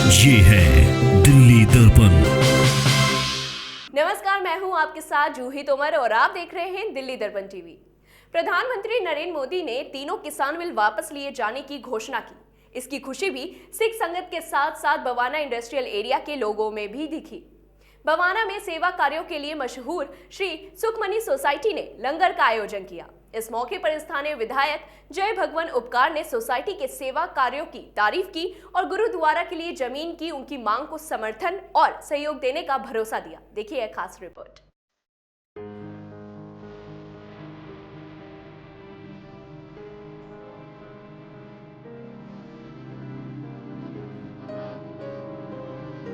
ये है दिल्ली दर्पण। नमस्कार, मैं हूं आपके साथ जूही तोमर और आप देख रहे हैं दिल्ली दर्पण टीवी। प्रधानमंत्री नरेंद्र मोदी ने तीनों किसान बिल वापस लिए जाने की घोषणा की। इसकी खुशी भी सिख संगत के साथ साथ बवाना इंडस्ट्रियल एरिया के लोगों में भी दिखी। बवाना में सेवा कार्यों के लिए मशहूर श्री सुखमनी सोसाइटी ने लंगर का आयोजन किया। इस मौके पर स्थानीय विधायक जय भगवान उपकार ने सोसाइटी के सेवा कार्यों की तारीफ की और गुरुद्वारा के लिए जमीन की उनकी मांग को समर्थन और सहयोग देने का भरोसा दिया। देखिए यह खास रिपोर्ट।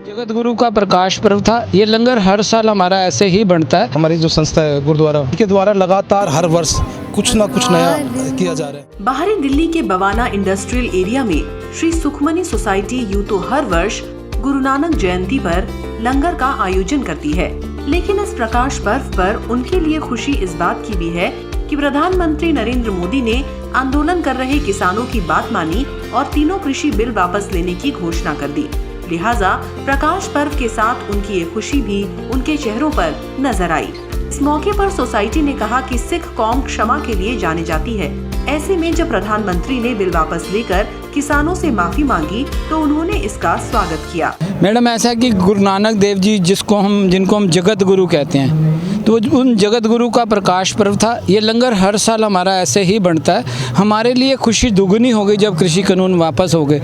जगत गुरु का प्रकाश पर्व था। ये लंगर हर साल हमारा ऐसे ही बनता है। हमारी जो संस्था है गुरुद्वारा के द्वारा लगातार हर वर्ष कुछ ना कुछ नया किया जा रहा है। बाहरी दिल्ली के बवाना इंडस्ट्रियल एरिया में श्री सुखमनी सोसाइटी यूं तो हर वर्ष गुरु नानक जयंती पर लंगर का आयोजन करती है, लेकिन इस प्रकाश पर्व पर उनके लिए खुशी इस बात की भी है कि प्रधानमंत्री नरेंद्र मोदी ने आंदोलन कर रहे किसानों की बात मानी और तीनों कृषि बिल वापस लेने की घोषणा कर दी। लिहाजा प्रकाश पर्व के साथ उनकी ये खुशी भी उनके चेहरों पर नजर आई। इस मौके पर सोसाइटी ने कहा कि सिख कौम क्षमा के लिए जानी जाती है। ऐसे में जब प्रधानमंत्री ने बिल वापस लेकर किसानों से माफी मांगी तो उन्होंने इसका स्वागत किया। मैडम, ऐसा है कि गुरु नानक देव जी जिनको हम जगत गुरु कहते हैं, तो उन जगत गुरु का प्रकाश पर्व था। ये लंगर हर साल हमारा ऐसे ही बनता है। हमारे लिए खुशी दुगनी हो गई जब कृषि कानून वापस हो गए।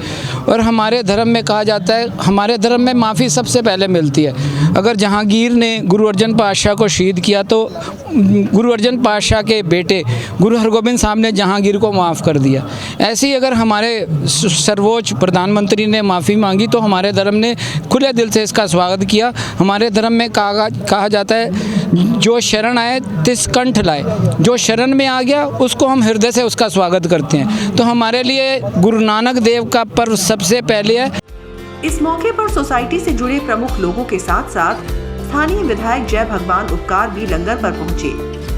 और हमारे धर्म में कहा जाता है, हमारे धर्म में माफ़ी सबसे पहले मिलती है। अगर जहांगीर ने गुरु अर्जन पातशाह को शहीद किया तो गुरु अर्जन पातशाह के बेटे गुरु हरगोबिंद साहब ने जहांगीर को माफ़ कर दिया। ऐसे ही अगर हमारे सर्वोच्च प्रधानमंत्री ने माफ़ी मांगी तो हमारे धर्म ने खुले दिल से इसका स्वागत किया। हमारे धर्म में कहा जाता है, जो शरण आए तिस कंठ लाए। जो शरण में आ गया उसको हम हृदय से उसका स्वागत करते हैं। तो हमारे लिए गुरु नानक देव का पर्व सबसे पहले है। इस मौके पर सोसाइटी से जुड़े प्रमुख लोगों के साथ साथ स्थानीय विधायक जय भगवान उपकार भी लंगर पर पहुंचे।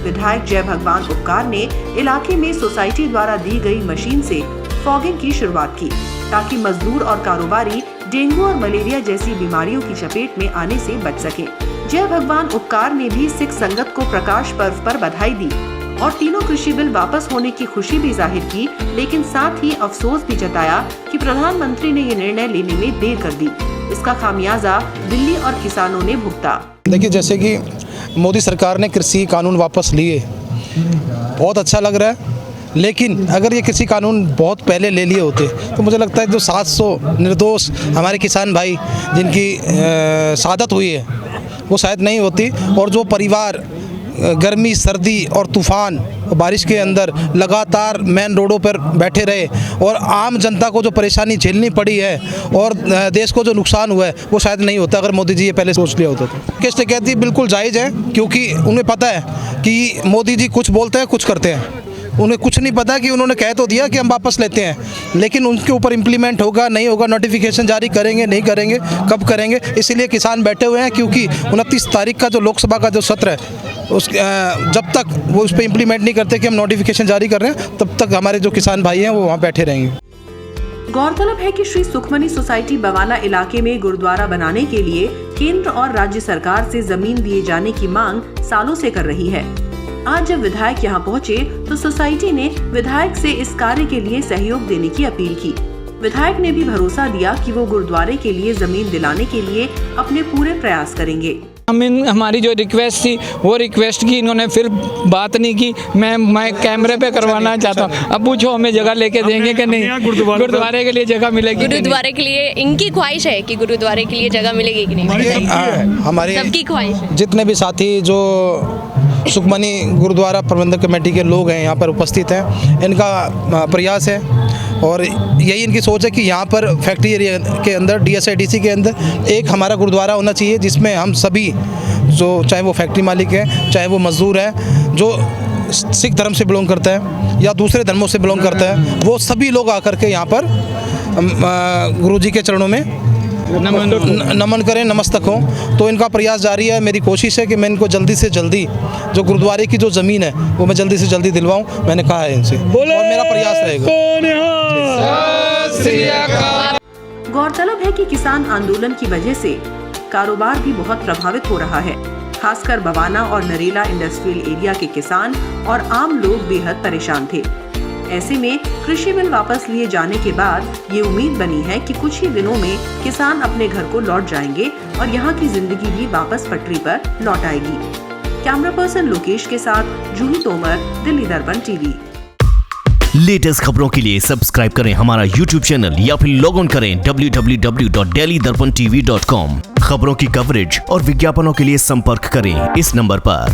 विधायक जय भगवान उपकार ने इलाके में सोसाइटी द्वारा दी गई मशीन से फॉगिंग की शुरुआत की, ताकि मजदूर और कारोबारी डेंगू और मलेरिया जैसी बीमारियों की चपेट में आने से बच सके। जय भगवान उपकार ने भी सिख संगत को प्रकाश पर्व पर बधाई दी और तीनों कृषि बिल वापस होने की खुशी भी जाहिर की, लेकिन साथ ही अफसोस भी जताया कि प्रधानमंत्री ने ये निर्णय लेने में देर कर दी। इसका खामियाजा दिल्ली और किसानों ने भुगता। देखिए, जैसे कि मोदी सरकार ने कृषि कानून वापस लिए, बहुत अच्छा लग रहा है। लेकिन अगर ये कृषि कानून बहुत पहले ले लिए होते तो मुझे लगता है जो 700 निर्दोष हमारे किसान भाई जिनकी शहादत हुई है वो शायद नहीं होती। और जो परिवार गर्मी, सर्दी और तूफ़ान और बारिश के अंदर लगातार मेन रोडों पर बैठे रहे और आम जनता को जो परेशानी झेलनी पड़ी है और देश को जो नुकसान हुआ है वो शायद नहीं होता अगर मोदी जी ये पहले सोच लिया होता। किस्त कहती बिल्कुल जायज़ है, क्योंकि उन्हें पता है कि मोदी जी कुछ बोलते हैं कुछ करते हैं। उन्हें कुछ नहीं पता कि उन्होंने कह तो दिया कि हम वापस लेते हैं, लेकिन उनके ऊपर इम्प्लीमेंट होगा नहीं होगा, नोटिफिकेशन जारी करेंगे नहीं करेंगे, कब करेंगे। इसीलिए किसान बैठे हुए हैं, क्योंकि 29 तारीख का जो लोकसभा का जो सत्र है उस जब तक वो उस पर इम्प्लीमेंट नहीं करते कि हम नोटिफिकेशन जारी कर रहे हैं, तब तक हमारे जो किसान भाई हैं वो वहाँ बैठे रहेंगे। गौरतलब है कि श्री सुखमनी सोसाइटी बवाना इलाके में गुरुद्वारा बनाने के लिए केंद्र और राज्य सरकार से जमीन दिए जाने की मांग सालों से कर रही है। आज जब विधायक यहाँ पहुँचे तो सोसाइटी ने विधायक से इस कार्य के लिए सहयोग देने की अपील की। विधायक ने भी भरोसा दिया कि वो गुरुद्वारे के लिए जमीन दिलाने के लिए अपने पूरे प्रयास करेंगे। हमारी जो रिक्वेस्ट थी वो रिक्वेस्ट की इन्होंने फिर बात नहीं की। मैं कैमरे पे करवाना चाहता हूँ। अब पूछो हमें जगह लेके देंगे कि नहीं, गुरुद्वारे के लिए जगह मिलेगी? गुरुद्वारे के लिए इनकी ख्वाहिश है कि गुरुद्वारे के लिए जगह मिलेगी कि नहीं? हमारी सबकी ख्वाहिश है। जितने भी साथी जो सुखमनी गुरुद्वारा प्रबंधक कमेटी के लोग हैं यहाँ पर उपस्थित हैं, इनका प्रयास है और यही इनकी सोच है कि यहाँ पर फैक्ट्री एरिया के अंदर DSIDC के अंदर एक हमारा गुरुद्वारा होना चाहिए, जिसमें हम सभी जो चाहे वो फैक्ट्री मालिक है, चाहे वो मजदूर है, जो सिख धर्म से बिलोंग करता है या दूसरे धर्मों से बिलोंग करता है, वो सभी लोग आकर के यहाँ पर गुरुजी के चरणों में नमन करें, नमस्तक हों। तो इनका प्रयास जारी है। मेरी कोशिश है कि मैं इनको जल्दी से जल्दी जो गुरुद्वारे की जो ज़मीन है वो मैं जल्दी से जल्दी दिलवाऊं। मैंने कहा है इनसे और मेरा प्रयास रहेगा। गौरतलब है कि किसान आंदोलन की वजह से कारोबार भी बहुत प्रभावित हो रहा है। खासकर बवाना और नरेला इंडस्ट्रियल एरिया के किसान और आम लोग बेहद परेशान थे। ऐसे में कृषि बिल वापस लिए जाने के बाद ये उम्मीद बनी है कि कुछ ही दिनों में किसान अपने घर को लौट जाएंगे और यहाँ की जिंदगी भी वापस पटरी पर लौट आएगी। कैमरा पर्सन लोकेश के साथ जूही तोमर, दिल्ली दर्पण टीवी। लेटेस्ट खबरों के लिए सब्सक्राइब करें हमारा YouTube चैनल या फिर लॉग ऑन करें www.delhidarpantv.com। खबरों की कवरेज और विज्ञापनों के लिए संपर्क करें इस नंबर पर।